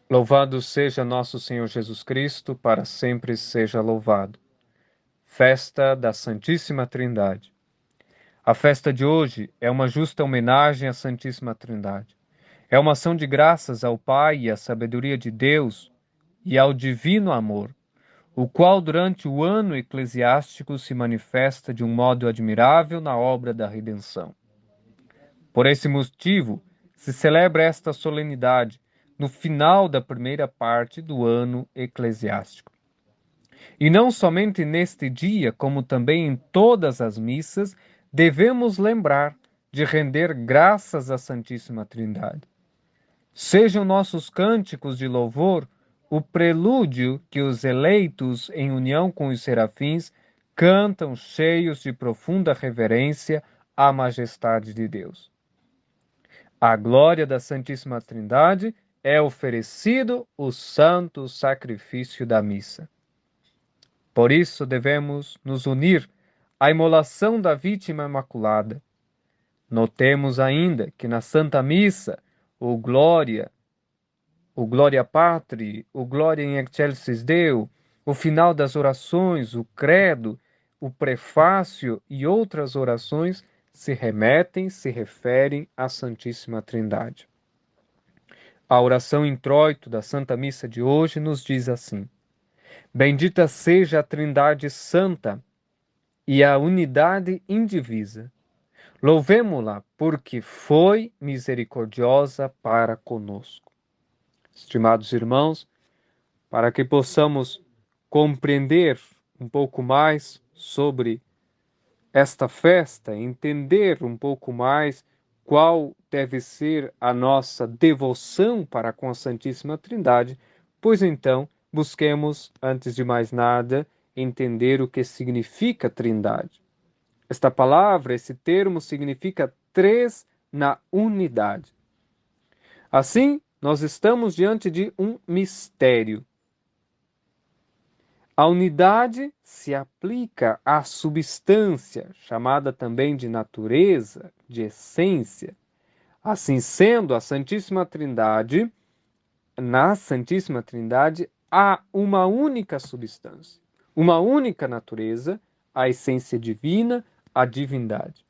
Louvado seja nosso Senhor Jesus Cristo, para sempre seja louvado. Festa da Santíssima Trindade. A festa de hoje é uma justa homenagem à Santíssima Trindade. É uma ação de graças ao Pai e à sabedoria de Deus e ao divino amor, o qual durante o ano eclesiástico se manifesta de um modo admirável na obra da redenção. Por esse motivo, se celebra esta solenidade no final da primeira parte do ano eclesiástico. E não somente neste dia, como também em todas as missas, devemos lembrar de render graças à Santíssima Trindade. Sejam nossos cânticos de louvor o prelúdio que os eleitos, em união com os serafins, cantam cheios de profunda reverência à majestade de Deus. À glória da Santíssima Trindade é oferecido o santo sacrifício da missa. Por isso devemos nos unir à imolação da vítima imaculada. Notemos ainda que na Santa Missa o Gloria Patri, o Gloria in Excelsis Deo, o final das orações, o credo, o prefácio e outras orações se referem à Santíssima Trindade. A oração introito da Santa Missa de hoje nos diz assim: Bendita seja a Trindade Santa e a unidade indivisa. Louvemo-la, porque foi misericordiosa para conosco. Estimados irmãos, para que possamos compreender um pouco mais sobre esta festa, entender um pouco mais qual deve ser a nossa devoção para com a Santíssima Trindade, pois então busquemos, antes de mais nada, entender o que significa Trindade. Esta palavra, esse termo, significa três na unidade. Assim, nós estamos diante de um mistério. A unidade se aplica à substância, chamada também de natureza, de essência. Assim sendo, a Santíssima Trindade, na Santíssima Trindade, há uma única substância, uma única natureza, a essência divina, a divindade.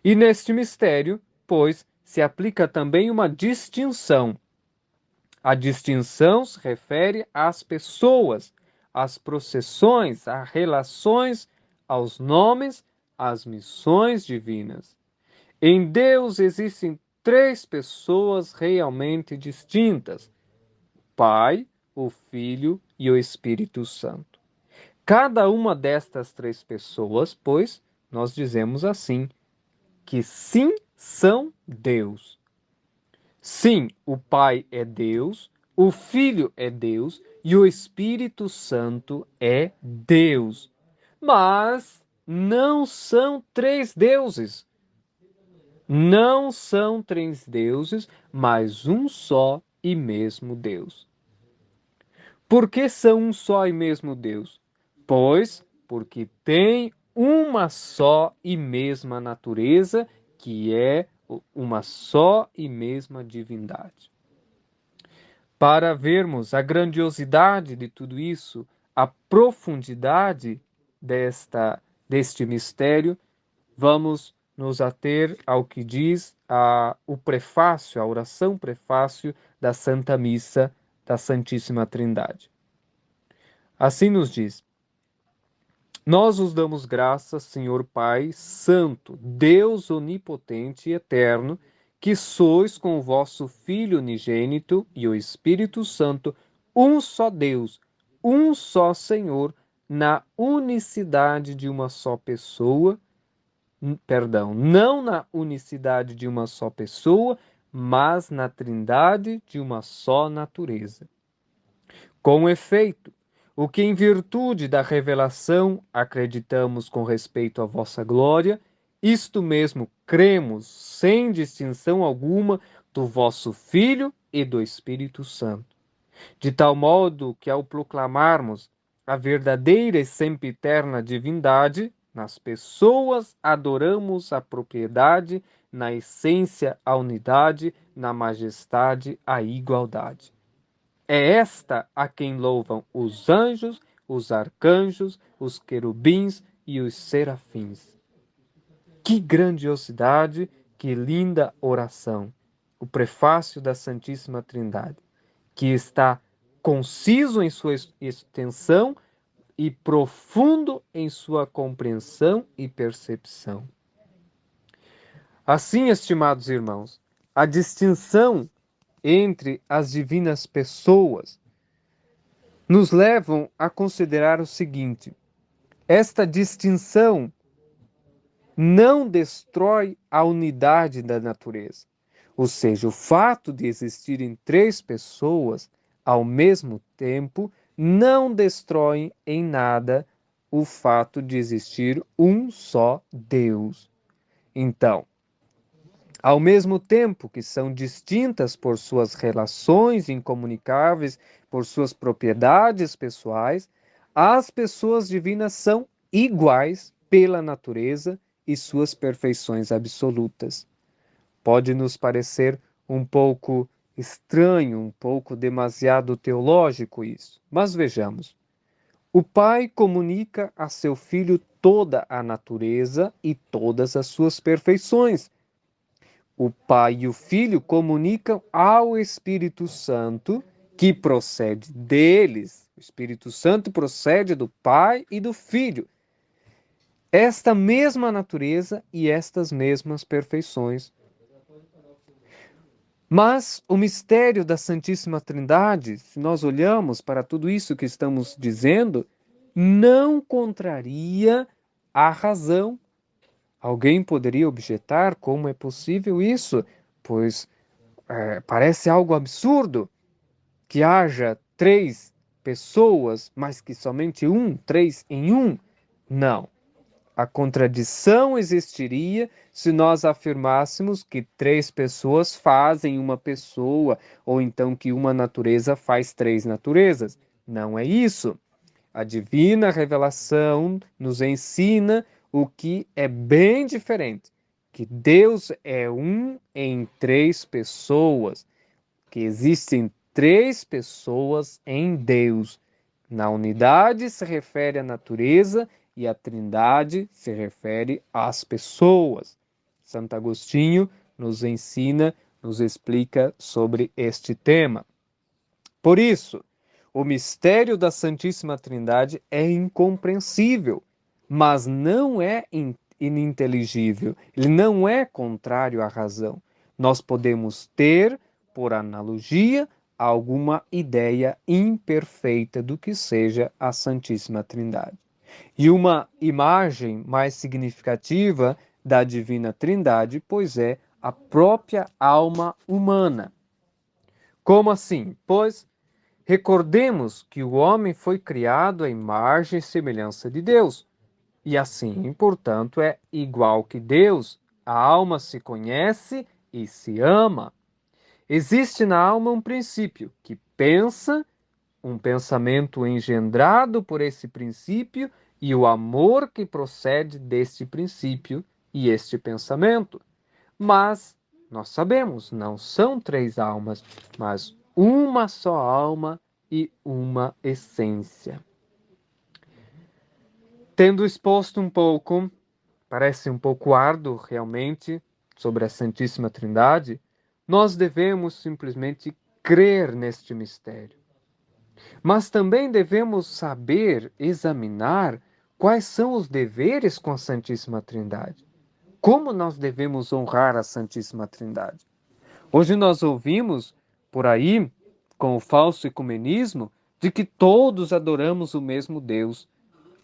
E neste mistério, pois, se aplica também uma distinção. A distinção se refere às pessoas, às processões, às relações, aos nomes, às missões divinas. Em Deus existem três pessoas realmente distintas: o Pai, o Filho e o Espírito Santo. Cada uma destas três pessoas, pois, nós dizemos assim, que sim são Deus. Sim, o Pai é Deus, o Filho é Deus e o Espírito Santo é Deus. Mas não são três deuses. Não são três deuses, mas um só e mesmo Deus. Por que são um só e mesmo Deus? Pois, porque tem uma só e mesma natureza, que é uma só e mesma divindade. Para vermos a grandiosidade de tudo isso, a profundidade deste mistério, vamos nos ater ao que diz o prefácio, a oração prefácio da Santa Missa da Santíssima Trindade. Assim nos diz: Nós os damos graças, Senhor Pai Santo, Deus onipotente e eterno, que sois com o vosso Filho unigênito e o Espírito Santo, um só Deus, um só Senhor, na unicidade de uma só pessoa, não na unicidade de uma só pessoa, mas na trindade de uma só natureza. Com efeito, o que em virtude da revelação acreditamos com respeito à vossa glória, isto mesmo cremos sem distinção alguma do vosso Filho e do Espírito Santo. De tal modo que ao proclamarmos a verdadeira e sempiterna divindade, nas pessoas adoramos a propriedade, na essência a unidade, na majestade a igualdade. É esta a quem louvam os anjos, os arcanjos, os querubins e os serafins. Que grandiosidade, que linda oração! O prefácio da Santíssima Trindade, que está conciso em sua extensão e profundo em sua compreensão e percepção. Assim, estimados irmãos, a distinção entre as divinas pessoas nos levam a considerar o seguinte: esta distinção não destrói a unidade da natureza. Ou seja, o fato de existirem três pessoas ao mesmo tempo não destrói em nada o fato de existir um só Deus. Então, ao mesmo tempo que são distintas por suas relações incomunicáveis, por suas propriedades pessoais, as pessoas divinas são iguais pela natureza e suas perfeições absolutas. Pode nos parecer um pouco estranho, um pouco demasiado teológico isso, mas vejamos. O Pai comunica a seu Filho toda a natureza e todas as suas perfeições. O Pai e o Filho comunicam ao Espírito Santo, que procede deles. O Espírito Santo procede do Pai e do Filho. Esta mesma natureza e estas mesmas perfeições. Mas o mistério da Santíssima Trindade, se nós olhamos para tudo isso que estamos dizendo, não contraria a razão. Alguém poderia objetar como é possível isso, pois parece algo absurdo que haja três pessoas, mas que somente três em um. Não. A contradição existiria se nós afirmássemos que três pessoas fazem uma pessoa, ou então que uma natureza faz três naturezas. Não é isso. A divina revelação nos ensina o que é bem diferente, que Deus é um em três pessoas, que existem três pessoas em Deus. Na unidade se refere à natureza e a Trindade se refere às pessoas. Santo Agostinho nos ensina, nos explica sobre este tema. Por isso, o mistério da Santíssima Trindade é incompreensível, mas não é ininteligível. Ele não é contrário à razão. Nós podemos ter, por analogia, alguma ideia imperfeita do que seja a Santíssima Trindade. E uma imagem mais significativa da Divina Trindade, pois é a própria alma humana. Como assim? Pois recordemos que o homem foi criado à imagem e semelhança de Deus, e assim, portanto, é igual que Deus. A alma se conhece e se ama. Existe na alma um princípio que pensa, um pensamento engendrado por esse princípio e o amor que procede deste princípio e este pensamento. Mas nós sabemos, não são três almas, mas uma só alma e uma essência. Tendo exposto um pouco, parece um pouco árduo realmente, sobre a Santíssima Trindade, nós devemos simplesmente crer neste mistério. Mas também devemos saber examinar quais são os deveres com a Santíssima Trindade. Como nós devemos honrar a Santíssima Trindade? Hoje nós ouvimos por aí, com o falso ecumenismo, de que todos adoramos o mesmo Deus.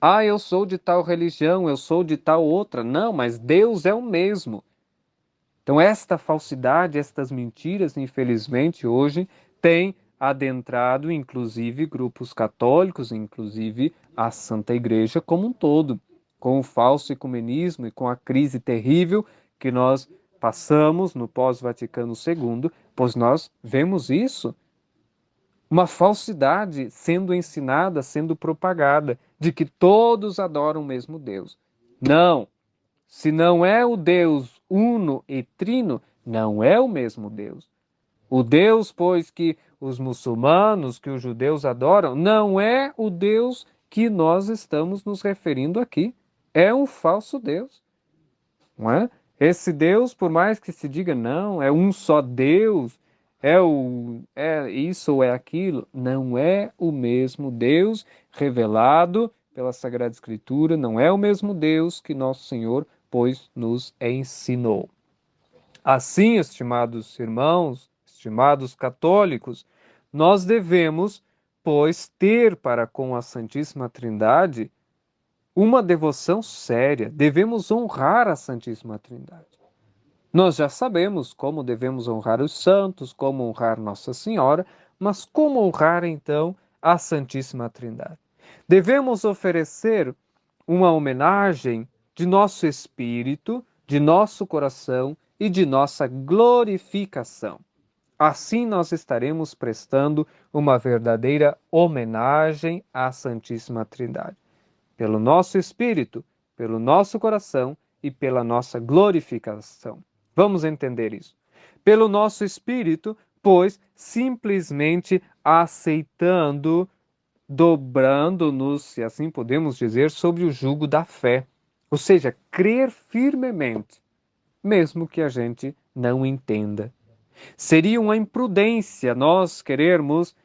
Ah, eu sou de tal religião, eu sou de tal outra. Não, mas Deus é o mesmo. Então, esta falsidade, estas mentiras, infelizmente, hoje, têm adentrado, inclusive, grupos católicos, inclusive a Santa Igreja como um todo, com o falso ecumenismo e com a crise terrível que nós passamos no pós-Vaticano II, pois nós vemos isso, uma falsidade sendo ensinada, sendo propagada, de que todos adoram o mesmo Deus. Não! Se não é o Deus uno e trino, não é o mesmo Deus. O Deus, pois, que os muçulmanos, que os judeus adoram, não é o Deus que nós estamos nos referindo aqui. É um falso Deus, não é? Esse Deus, por mais que se diga não, é um só Deus, é isso ou é aquilo, não é o mesmo Deus revelado pela Sagrada Escritura, não é o mesmo Deus que nosso Senhor, pois, nos ensinou. Assim, estimados irmãos, estimados católicos, nós devemos, pois, ter para com a Santíssima Trindade uma devoção séria, devemos honrar a Santíssima Trindade. Nós já sabemos como devemos honrar os santos, como honrar Nossa Senhora, mas como honrar então a Santíssima Trindade? Devemos oferecer uma homenagem de nosso espírito, de nosso coração e de nossa glorificação. Assim nós estaremos prestando uma verdadeira homenagem à Santíssima Trindade pelo nosso espírito, pelo nosso coração e pela nossa glorificação. Vamos entender isso. Pelo nosso espírito, pois simplesmente aceitando, dobrando-nos, se assim podemos dizer, sobre o jugo da fé. Ou seja, crer firmemente, mesmo que a gente não entenda. Seria uma imprudência nós querermos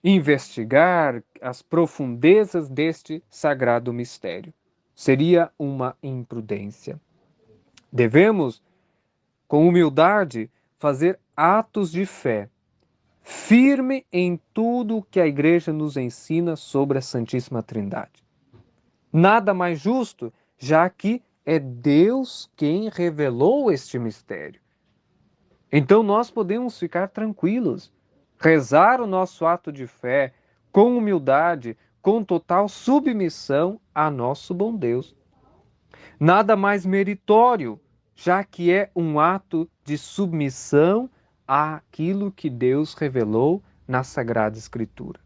investigar as profundezas deste sagrado mistério. Seria uma imprudência. Devemos, com humildade, fazer atos de fé, firme em tudo que a Igreja nos ensina sobre a Santíssima Trindade. Nada mais justo, já que é Deus quem revelou este mistério. Então nós podemos ficar tranquilos, rezar o nosso ato de fé com humildade, com total submissão a nosso bom Deus. Nada mais meritório, já que é um ato de submissão àquilo que Deus revelou na Sagrada Escritura.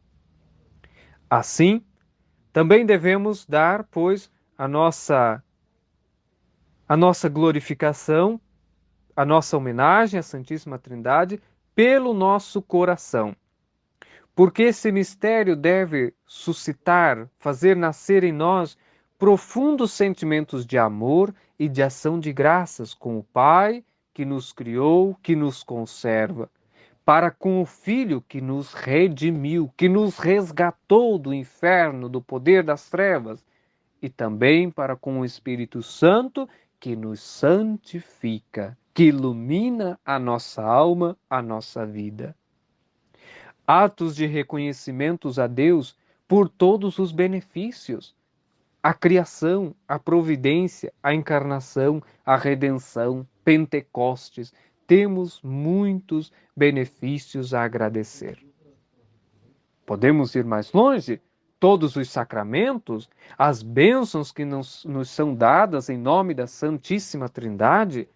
Assim, também devemos dar, pois, a nossa glorificação, a nossa homenagem à Santíssima Trindade pelo nosso coração. Porque esse mistério deve suscitar, fazer nascer em nós profundos sentimentos de amor e de ação de graças com o Pai que nos criou, que nos conserva, para com o Filho que nos redimiu, que nos resgatou do inferno, do poder das trevas, e também para com o Espírito Santo que nos santifica, que ilumina a nossa alma, a nossa vida. Atos de reconhecimentos a Deus por todos os benefícios: a criação, a providência, a encarnação, a redenção, Pentecostes. Temos muitos benefícios a agradecer. Podemos ir mais longe? Todos os sacramentos, as bênçãos que nos são dadas em nome da Santíssima Trindade,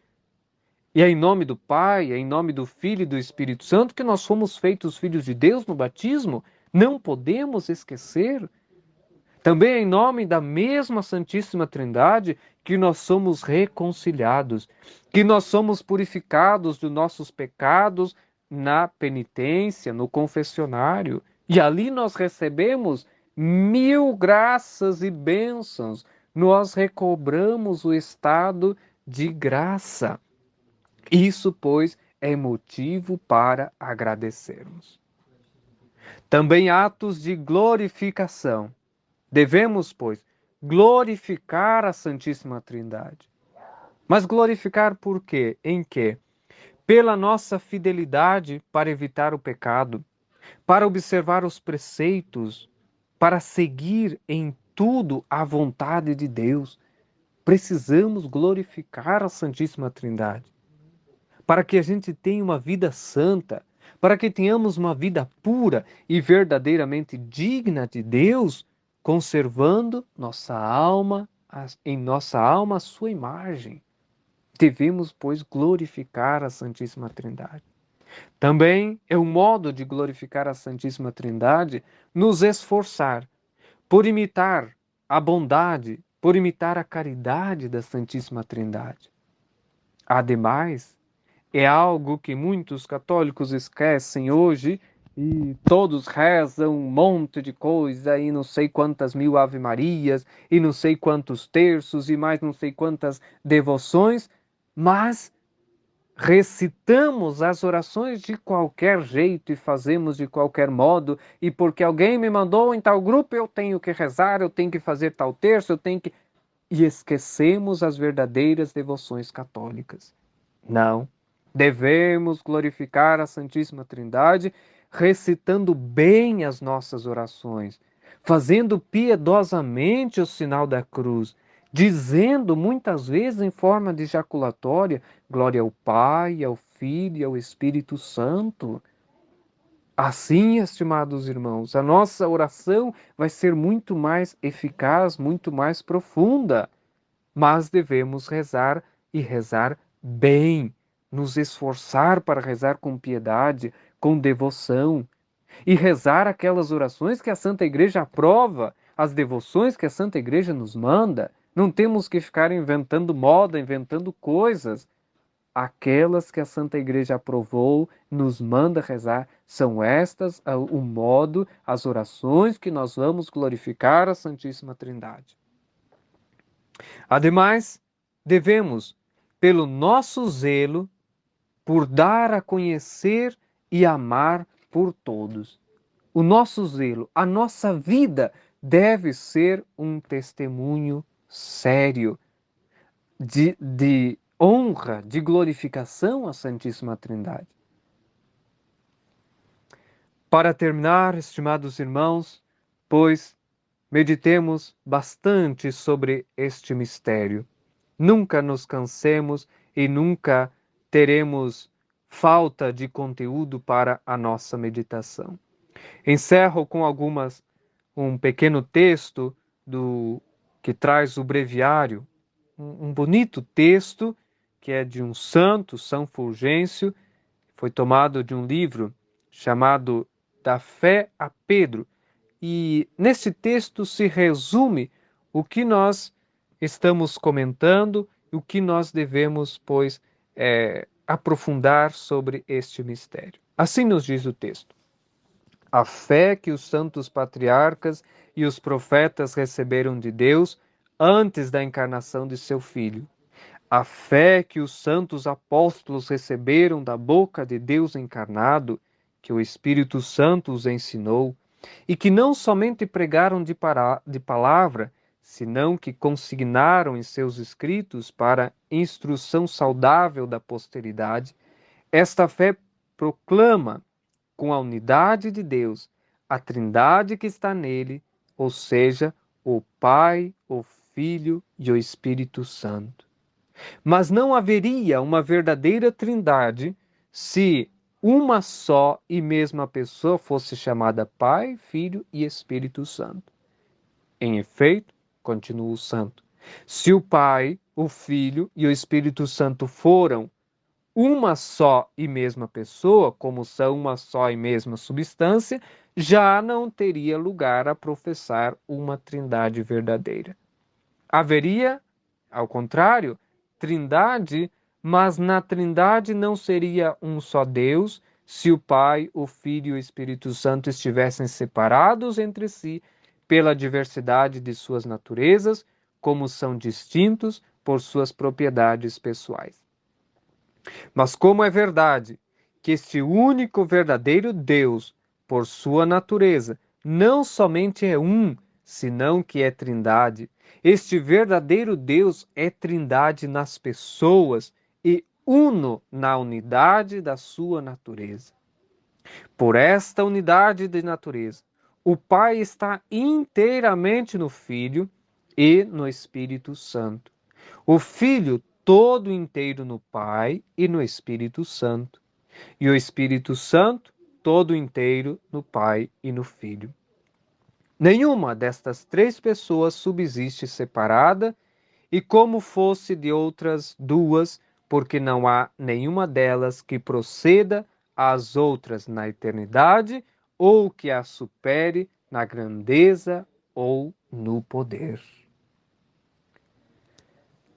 e é em nome do Pai, é em nome do Filho e do Espírito Santo que nós fomos feitos filhos de Deus no batismo, não podemos esquecer. Também é em nome da mesma Santíssima Trindade que nós somos reconciliados, que nós somos purificados dos nossos pecados na penitência, no confessionário. E ali nós recebemos 1000 graças e bênçãos. Nós recobramos o estado de graça. Isso, pois, é motivo para agradecermos. Também atos de glorificação. Devemos, pois, glorificar a Santíssima Trindade. Mas glorificar por quê? Em quê? Pela nossa fidelidade para evitar o pecado, para observar os preceitos, para seguir em tudo a vontade de Deus. Precisamos glorificar a Santíssima Trindade, para que a gente tenha uma vida santa, para que tenhamos uma vida pura e verdadeiramente digna de Deus, conservando em nossa alma a sua imagem. Devemos, pois, glorificar a Santíssima Trindade. Também é um modo de glorificar a Santíssima Trindade nos esforçar por imitar a bondade, por imitar a caridade da Santíssima Trindade. Ademais, É algo que muitos católicos esquecem hoje e todos rezam um monte de coisa e não sei quantas mil ave-marias e não sei quantos terços e mais não sei quantas devoções, mas recitamos as orações de qualquer jeito e fazemos de qualquer modo, e porque alguém me mandou em tal grupo, eu tenho que rezar, eu tenho que fazer tal terço, eu tenho que. E esquecemos as verdadeiras devoções católicas. Não. Devemos glorificar a Santíssima Trindade recitando bem as nossas orações, fazendo piedosamente o sinal da cruz, dizendo muitas vezes em forma de jaculatória: glória ao Pai, ao Filho e ao Espírito Santo. Assim, estimados irmãos, a nossa oração vai ser muito mais eficaz, muito mais profunda, mas devemos rezar e rezar bem, nos esforçar para rezar com piedade, com devoção e rezar aquelas orações que a Santa Igreja aprova, as devoções que a Santa Igreja nos manda. Não temos que ficar inventando moda, inventando coisas. Aquelas que a Santa Igreja aprovou, nos manda rezar, são estas o modo, as orações que nós vamos glorificar a Santíssima Trindade. Ademais, devemos, pelo nosso zelo, por dar a conhecer e amar por todos. O nosso zelo, a nossa vida deve ser um testemunho sério de honra, de glorificação à Santíssima Trindade. Para terminar, estimados irmãos, pois meditemos bastante sobre este mistério. Nunca nos cansemos e nunca teremos falta de conteúdo para a nossa meditação. Encerro com um pequeno texto do que traz o breviário, um bonito texto que é de um santo, São Fulgêncio, foi tomado de um livro chamado Da Fé a Pedro. E nesse texto se resume o que nós estamos comentando e o que nós devemos, pois, aprofundar sobre este mistério. Assim nos diz o texto: a fé que os santos patriarcas e os profetas receberam de Deus antes da encarnação de seu Filho. A fé que os santos apóstolos receberam da boca de Deus encarnado, que o Espírito Santo os ensinou, e que não somente pregaram de palavra, senão que consignaram em seus escritos para instrução saudável da posteridade. Esta fé proclama, com a unidade de Deus, a Trindade que está nele, ou seja, o Pai, o Filho e o Espírito Santo. Mas não haveria uma verdadeira Trindade se uma só e mesma pessoa fosse chamada Pai, Filho e Espírito Santo. Em efeito, continua o santo, se o Pai, o Filho e o Espírito Santo foram uma só e mesma pessoa, como são uma só e mesma substância, já não teria lugar a professar uma trindade verdadeira. Haveria, ao contrário, trindade, mas na trindade não seria um só Deus se o Pai, o Filho e o Espírito Santo estivessem separados entre si pela diversidade de suas naturezas, como são distintos por suas propriedades pessoais. Mas como é verdade que este único verdadeiro Deus, por sua natureza, não somente é um, senão que é trindade, este verdadeiro Deus é trindade nas pessoas e uno na unidade da sua natureza. Por esta unidade de natureza, o Pai está inteiramente no Filho e no Espírito Santo. O Filho todo inteiro no Pai e no Espírito Santo. E o Espírito Santo todo inteiro no Pai e no Filho. Nenhuma destas três pessoas subsiste separada e como fosse de outras duas, porque não há nenhuma delas que proceda às outras na eternidade ou que a supere na grandeza ou no poder.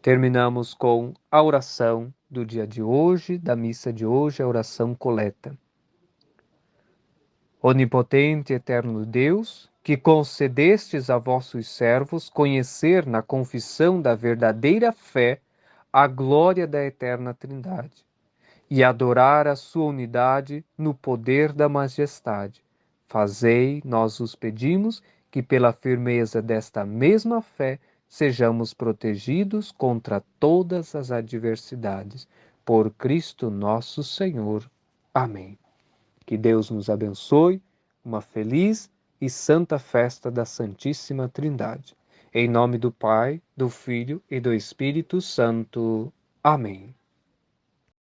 Terminamos com a oração do dia de hoje, da missa de hoje, a oração coleta. Onipotente e eterno Deus, que concedestes a vossos servos conhecer na confissão da verdadeira fé a glória da eterna Trindade e adorar a sua unidade no poder da majestade. Fazei, nós os pedimos, que pela firmeza desta mesma fé sejamos protegidos contra todas as adversidades. Por Cristo nosso Senhor. Amém. Que Deus nos abençoe, uma feliz e santa festa da Santíssima Trindade. Em nome do Pai, do Filho e do Espírito Santo. Amém.